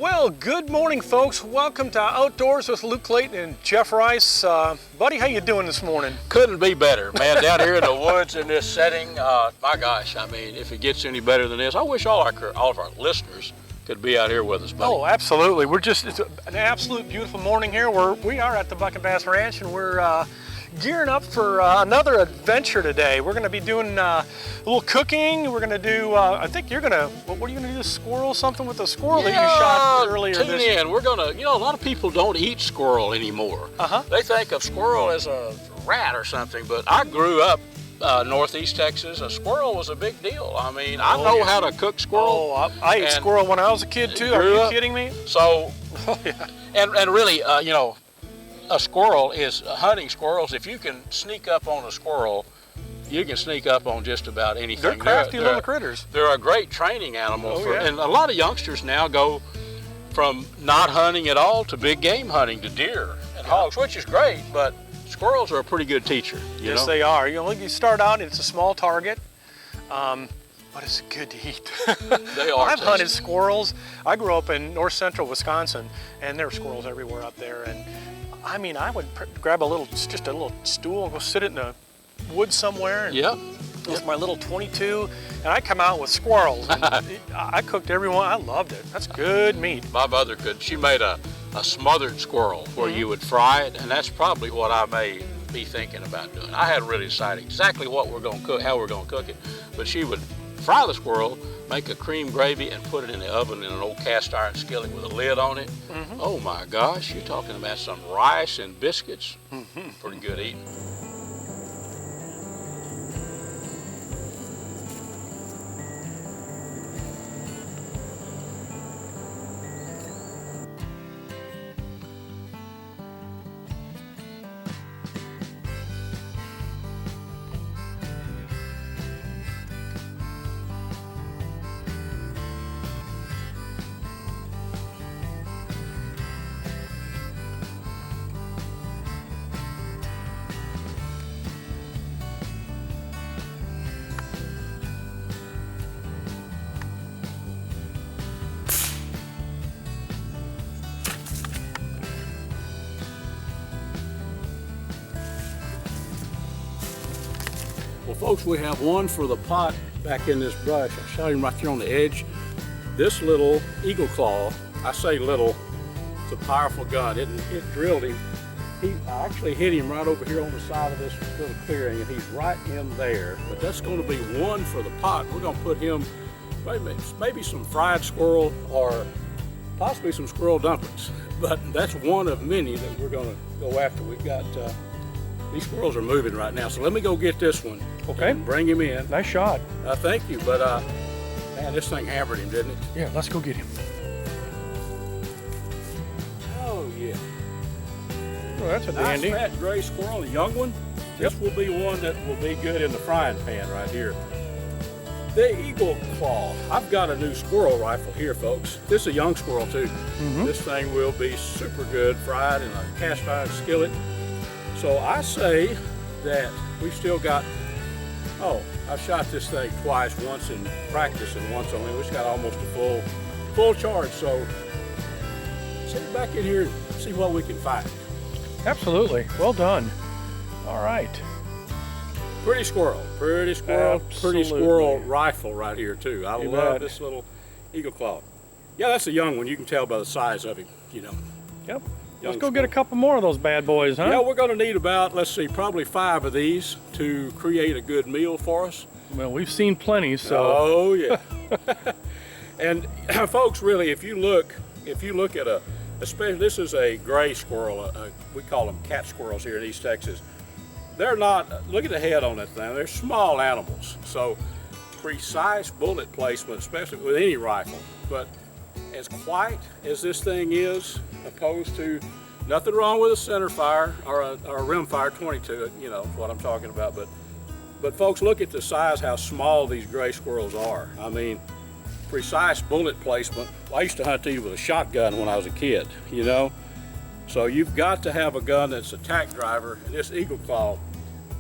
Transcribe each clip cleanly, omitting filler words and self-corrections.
Well, good morning, folks. Welcome to Outdoors with Luke Clayton and Jeff Rice. Buddy, how you doing this morning? Couldn't be better, man. Down here in the woods in this setting, my gosh, I mean, if it gets any better than this, I wish all of our listeners could be out here with us, buddy. Oh, absolutely. It's an absolute beautiful morning here. We are at the Buck and Bass Ranch, and we're gearing up for another adventure today. We're going to be doing a little cooking. We're going to do, I think you're going to, what are you going to do, squirrel something with the squirrel that you shot earlier tune in. We're going to, a lot of people don't eat squirrel anymore. They think of squirrel as a rat or something, but I grew up northeast Texas. A squirrel was a big deal. I mean, I know how to cook squirrel. Oh, I ate squirrel when I was a kid too. Are you kidding me? So, and really, a squirrel is hunting squirrels. If you can sneak up on a squirrel, you can sneak up on just about anything. They're crafty little critters. They're a great training animal. And a lot of youngsters now go from not hunting at all to big game hunting, to deer and hogs, which is great, but squirrels are a pretty good teacher. Yes, they are. You start out, it's a small target, but it's good to eat. They are. I've hunted squirrels. I grew up in north central Wisconsin, and there were squirrels everywhere up there. And I mean, I would grab just a little stool and go sit it in the woods somewhere. And with my little 22, and I come out with squirrels. And I cooked every one. I loved it. That's good meat. My mother she made a smothered squirrel where you would fry it, and that's probably what I may be thinking about doing. I hadn't really decided exactly what we're going to cook, how we're going to cook it, but she would fry the squirrel, make a cream gravy, and put it in the oven in an old cast iron skillet with a lid on it. Oh my gosh, you're talking about some rice and biscuits. Pretty good eating. Well, folks, we have one for the pot back in this brush. I shot him right there on the edge. This little eagle claw, I say little, it's a powerful gun. It drilled him. I actually hit him right over here on the side of this little clearing, and he's right in there. But that's going to be one for the pot. We're going to put him, maybe some fried squirrel or possibly some squirrel dumplings. But that's one of many that we're going to go after. We've got, these squirrels are moving right now, so let me go get this one. Okay. And bring him in. Nice shot. Thank you, but man, this thing hammered him, didn't it? Yeah, let's go get him. Oh yeah. Oh, that's a nice dandy. Fat gray squirrel, a young one. This will be one that will be good in the frying pan right here. The eagle claw. I've got a new squirrel rifle here, folks. This is a young squirrel too. This thing will be super good fried in a cast iron skillet. So I say that we've still got, I've shot this thing twice, once in practice and once only. We've got almost a full charge. So sit back in here and see what we can find. Absolutely. Well done. All right. Pretty squirrel. Pretty squirrel rifle right here too. I love this little eagle claw. Yeah, that's a young one. You can tell by the size of him, Yep. Let's go get a couple more of those bad boys, huh? Yeah, we're going to need about, let's see, probably 5 of these to create a good meal for us. Well, we've seen plenty, so. Oh yeah. And folks, really, if you look at especially this is a gray squirrel. We call them cat squirrels here in East Texas. They're not. Look at the head on that thing. They're small animals, so precise bullet placement, especially with any rifle. But as quiet as this thing is, opposed to nothing wrong with a center fire or a rim fire 22, what I'm talking about. But folks, look at the size, how small these gray squirrels are. I mean, precise bullet placement. I used to hunt these with a shotgun when I was a kid, So you've got to have a gun that's a tack driver. And this Eagle Claw,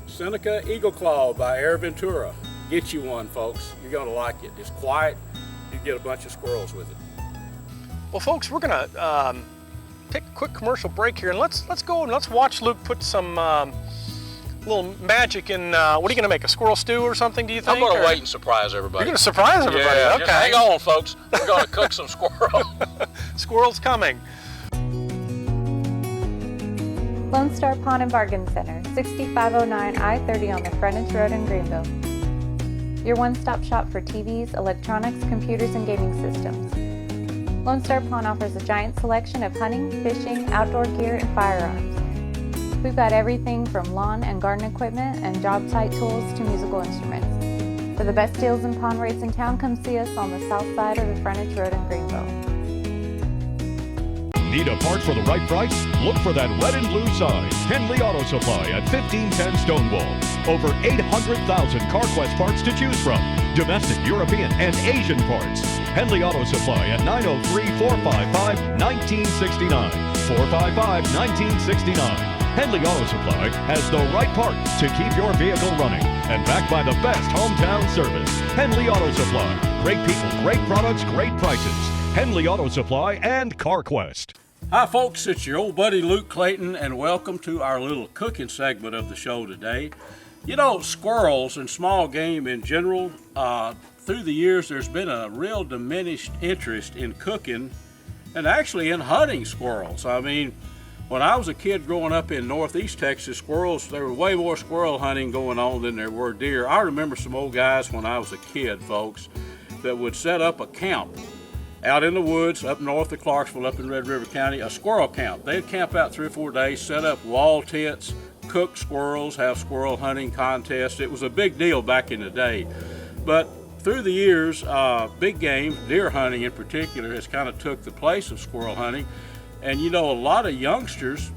Seneca Eagle Claw by Air Ventura. Get you one, folks. You're gonna like it. It's quiet. You get a bunch of squirrels with it. Well, folks, we're gonna take a quick commercial break here, and let's go and let's watch Luke put some little magic in. What are you gonna make? A squirrel stew or something? Do you think? I'm gonna wait and surprise everybody. You're gonna surprise everybody. Yeah, okay. just hang on, folks. We're gonna cook some squirrel. Squirrel's coming. Lone Star Pawn and Bargain Center, 6509 I-30 on the frontage road in Greenville. Your one-stop shop for TVs, electronics, computers, and gaming systems. Lone Star Pawn offers a giant selection of hunting, fishing, outdoor gear, and firearms. We've got everything from lawn and garden equipment and job site tools to musical instruments. For the best deals and pawn rates in town, come see us on the south side of the frontage road in Greenville. Need a part for the right price? Look for that red and blue sign. Henley Auto Supply at 1510 Stonewall. Over 800,000 CarQuest parts to choose from. Domestic, European, and Asian parts. Henley Auto Supply at 903-455-1969. 455-1969. Henley Auto Supply has the right parts to keep your vehicle running. And backed by the best hometown service. Henley Auto Supply. Great people, great products, great prices. Henley Auto Supply and CarQuest. Hi folks, it's your old buddy Luke Clayton, and welcome to our little cooking segment of the show today. You know, squirrels and small game in general, through the years there's been a real diminished interest in cooking and actually in hunting squirrels. I mean, when I was a kid growing up in northeast Texas, squirrels, there were way more squirrel hunting going on than there were deer. I remember some old guys when I was a kid, folks, that would set up a camp out in the woods up north of Clarksville, up in Red River County, a squirrel camp. They'd camp out 3 or 4 days, set up wall tents, cook squirrels, have squirrel hunting contests. It was a big deal back in the day. But through the years, big game, deer hunting in particular, has kind of took the place of squirrel hunting. And you know, a lot of youngsters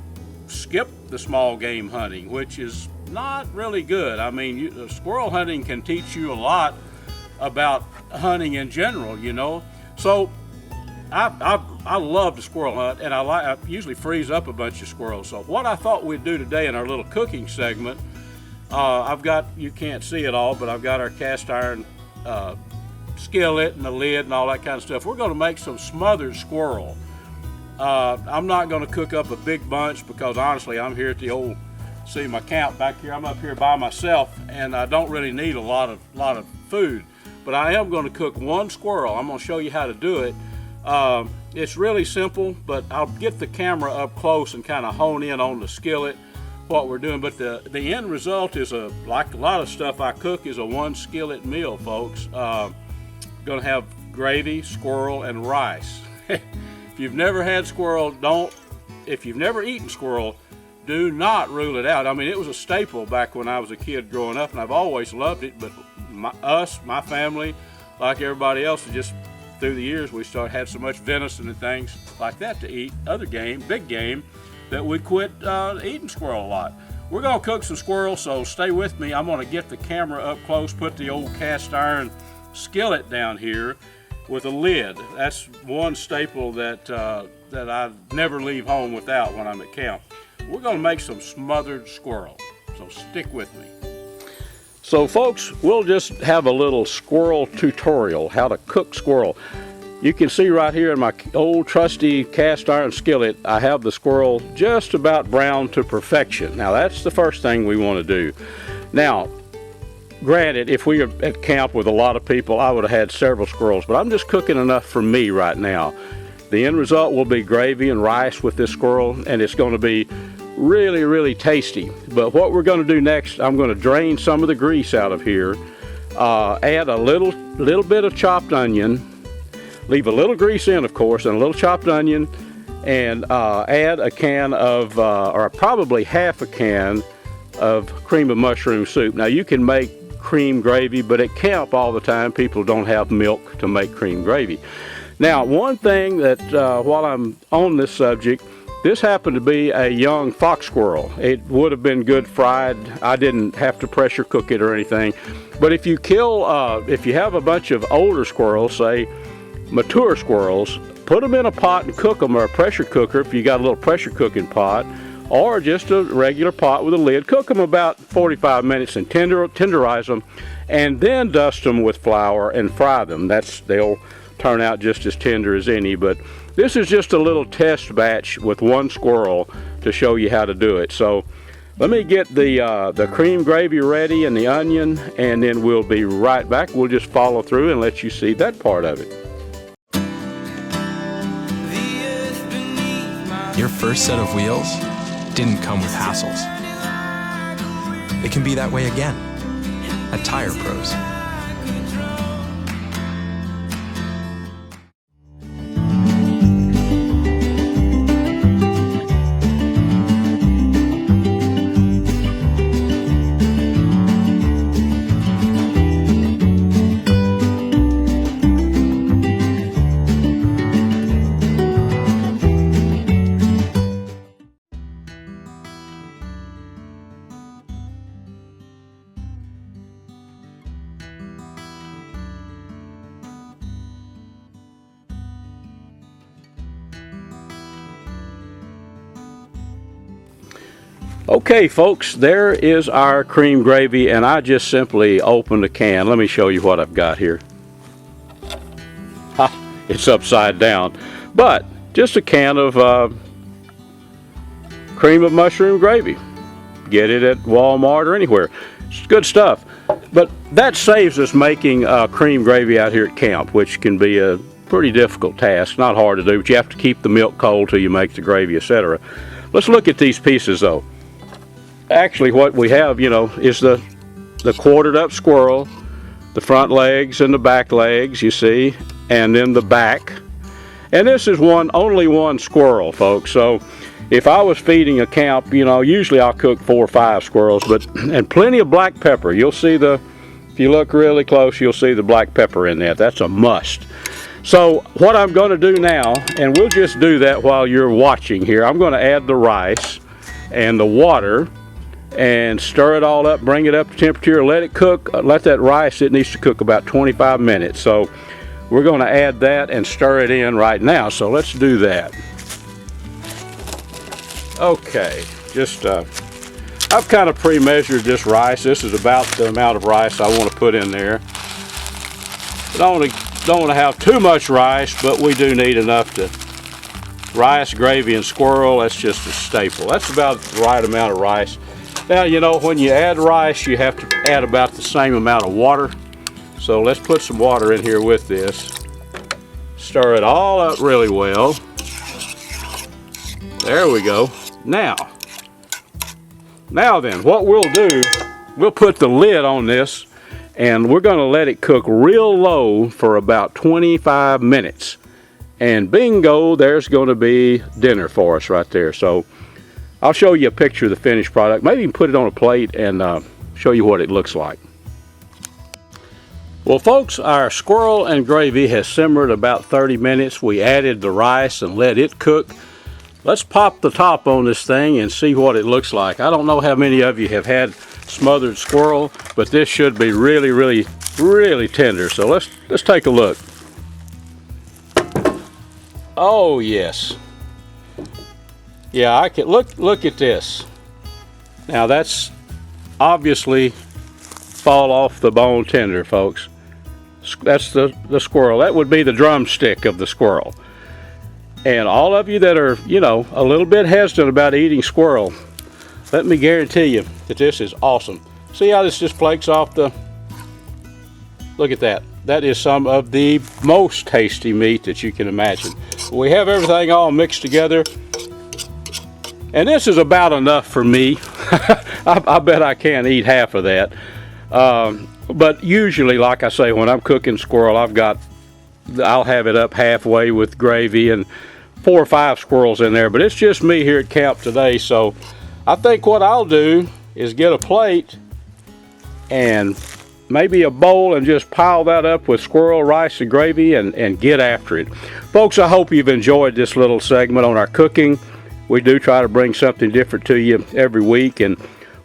skip the small game hunting, which is not really good. I mean, squirrel hunting can teach you a lot about hunting in general, you know. So I love to squirrel hunt, and I usually freeze up a bunch of squirrels. So what I thought we'd do today in our little cooking segment, I've got, you can't see it all, but I've got our cast iron skillet and the lid and all that kind of stuff. We're going to make some smothered squirrel. I'm not going to cook up a big bunch because honestly, I'm here at the old, see my camp back here. I'm up here by myself, and I don't really need a lot of food. But I am going to cook one squirrel. I'm going to show you how to do it. It's really simple, but I'll get the camera up close and kind of hone in on the skillet, what we're doing. But the end result is, like a lot of stuff I cook, is a one skillet meal, folks. Going to have gravy, squirrel, and rice. If you've never had squirrel, if you've never eaten squirrel, do not rule it out. I mean, it was a staple back when I was a kid growing up, and I've always loved it, but my family, like everybody else, just through the years we had so much venison and things like that to eat, other game, big game, that we quit eating squirrel a lot. We're gonna cook some squirrel, so stay with me. I'm gonna get the camera up close, put the old cast iron skillet down here with a lid. That's one staple that I never leave home without when I'm at camp. We're gonna make some smothered squirrel, so stick with me. So folks, we'll just have a little squirrel tutorial, how to cook squirrel. You can see right here in my old trusty cast iron skillet, I have the squirrel just about browned to perfection. Now that's the first thing we want to do. Now, granted, if we were at camp with a lot of people, I would have had several squirrels, but I'm just cooking enough for me right now. The end result will be gravy and rice with this squirrel, and it's going to be really, really tasty. But what we're going to do next, I'm going to drain some of the grease out of here, add a little bit of chopped onion, leave a little grease in, of course, and a little chopped onion, and add a can of, or probably half a can of cream of mushroom soup. Now you can make cream gravy, but at camp all the time people don't have milk to make cream gravy. Now one thing that while I'm on this subject, this happened to be a young fox squirrel. It would have been good fried. I didn't have to pressure cook it or anything. But if you if you have a bunch of older squirrels, say mature squirrels, put them in a pot and cook them, or a pressure cooker if you got a little pressure cooking pot, or just a regular pot with a lid. Cook them about 45 minutes and tenderize them, and then dust them with flour and fry them. They'll turn out just as tender as any. But this is just a little test batch with one squirrel to show you how to do it. So let me get the cream gravy ready and the onion, and then we'll be right back. We'll just follow through and let you see that part of it. Your first set of wheels didn't come with hassles. It can be that way again at Tire Pros. Okay folks, there is our cream gravy, and I just simply opened the can. Let me show you what I've got here. Ha, it's upside down. But just a can of cream of mushroom gravy. Get it at Walmart or anywhere. It's good stuff. But that saves us making cream gravy out here at camp, which can be a pretty difficult task. Not hard to do, but you have to keep the milk cold till you make the gravy, etc. Let's look at these pieces though. Actually what we have, you know, is the quartered up squirrel, the front legs and the back legs, you see, and then the back. And this is only one squirrel, folks. So if I was feeding a camp, you know, usually I'll cook 4 or 5 squirrels, and plenty of black pepper. You'll see if you look really close, you'll see the black pepper in that. That's a must. So what I'm going to do now, and we'll just do that while you're watching here, I'm going to add the rice and the water and stir it all up, bring it up to temperature, let it cook. Let that rice, it needs to cook about 25 minutes. So we're going to add that and stir it in right now. So let's do that. Okay, just I've kind of pre-measured this rice. This is about the amount of rice I want to put in there. Don't want to have too much rice, but we do need enough to rice, gravy, and squirrel. That's just a staple. That's about the right amount of rice. Now, you know, when you add rice, you have to add about the same amount of water. So let's put some water in here with this. Stir it all up really well. There we go. Now then, what we'll do, we'll put the lid on this, and we're going to let it cook real low for about 25 minutes. And bingo, there's going to be dinner for us right there. So I'll show you a picture of the finished product. Maybe even put it on a plate and show you what it looks like. Well folks, our squirrel and gravy has simmered about 30 minutes. We added the rice and let it cook. Let's pop the top on this thing and see what it looks like. I don't know how many of you have had smothered squirrel, but this should be really, really, really tender. So let's take a look. Oh yes. Yeah, I can look at this. Now that's obviously fall off the bone tender, folks. That's the squirrel. That would be the drumstick of the squirrel. And all of you that are, you know, a little bit hesitant about eating squirrel, let me guarantee you that this is awesome. See how this just flakes off the... Look at that. That is some of the most tasty meat that you can imagine. We have everything all mixed together. And this is about enough for me. I bet I can't eat half of that. But usually, like I say, when I'm cooking squirrel, I'll have it up halfway with gravy and 4 or 5 squirrels in there. But it's just me here at camp today. So I think what I'll do is get a plate and maybe a bowl and just pile that up with squirrel, rice, and gravy and get after it. Folks, I hope you've enjoyed this little segment on our cooking. We do try to bring something different to you every week, and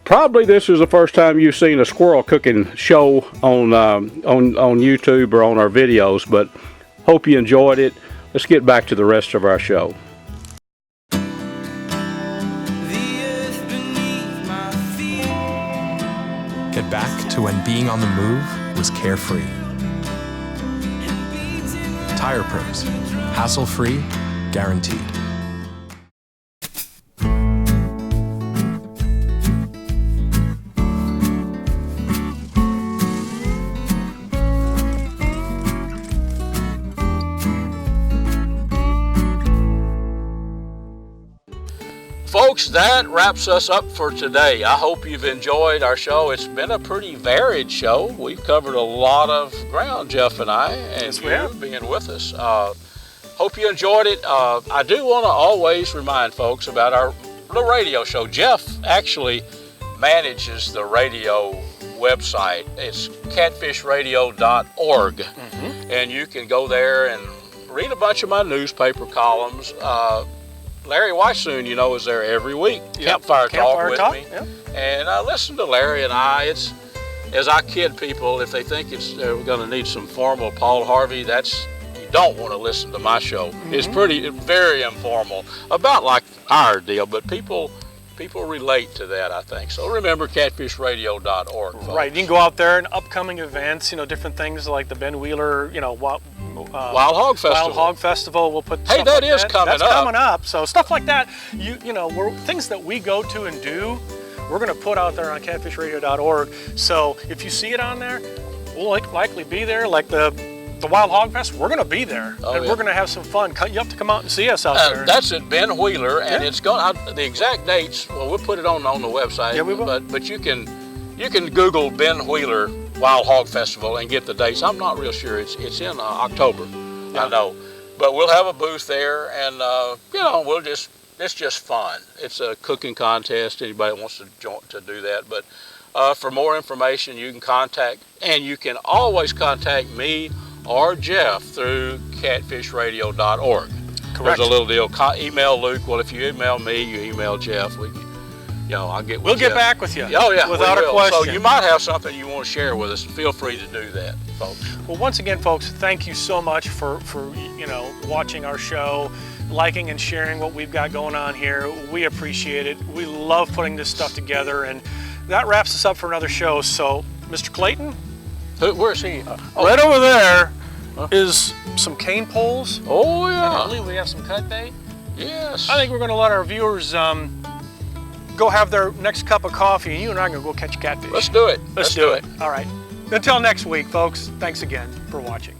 probably this is the first time you've seen a squirrel cooking show on YouTube or on our videos, but hope you enjoyed it. Let's get back to the rest of our show. Get back to when being on the move was carefree. Tire Pros. Hassle-free, guaranteed. Folks, that wraps us up for today. I hope you've enjoyed our show. It's been a pretty varied show. We've covered a lot of ground, Jeff and I, and you being with us. Hope you enjoyed it. I do want to always remind folks about our little radio show. Jeff actually manages the radio website. It's catfishradio.org, and you can go there and read a bunch of my newspaper columns. Larry Weissoon, you know, is there every week. Campfire Talk with me. Yep. And I listen to Larry and I. It's, as I kid people, if they think they're going to need some formal Paul Harvey, you don't want to listen to my show. It's very informal, about like our deal, but people relate to that, I think. So remember catfishradio.org, folks. Right, you can go out there and upcoming events, different things like the Ben Wheeler, Wild Hog Festival. Wild Hog Festival. We'll put. Hey, that is coming up. That's coming up. So stuff like that, things that we go to and do, we're going to put out there on catfishradio.org. So if you see it on there, we'll likely be there. Like the Wild Hog Fest, we're going to be there, and we're going to have some fun. You have to come out and see us out there. That's at Ben Wheeler, and it's going. The exact dates. Well, we'll put it on the website. Yeah, we will. But you can Google Ben Wheeler Wild Hog Festival and get the dates. I'm not real sure. It's in October, I know. But we'll have a booth there, and it's just fun. It's a cooking contest. Anybody wants to do that. But for more information, you can always contact me or Jeff through catfishradio.org. Correct. There's a little deal. Email Luke. Well, if you email me, you email Jeff. We'll get back with you. Oh yeah, without a question. So you might have something you want to share with us. Feel free to do that, folks. Well, once again, folks, thank you so much for watching our show, liking and sharing what we've got going on here. We appreciate it. We love putting this stuff together, and that wraps us up for another show. So, Mr. Clayton, where's he? Right over there is some cane poles. Oh yeah. And I believe we have some cut bait. Yes. I think we're going to let our viewers go have their next cup of coffee, and you and I are going to go catch a catfish. Let's do it. Let's do it. All right. Until next week, folks, thanks again for watching.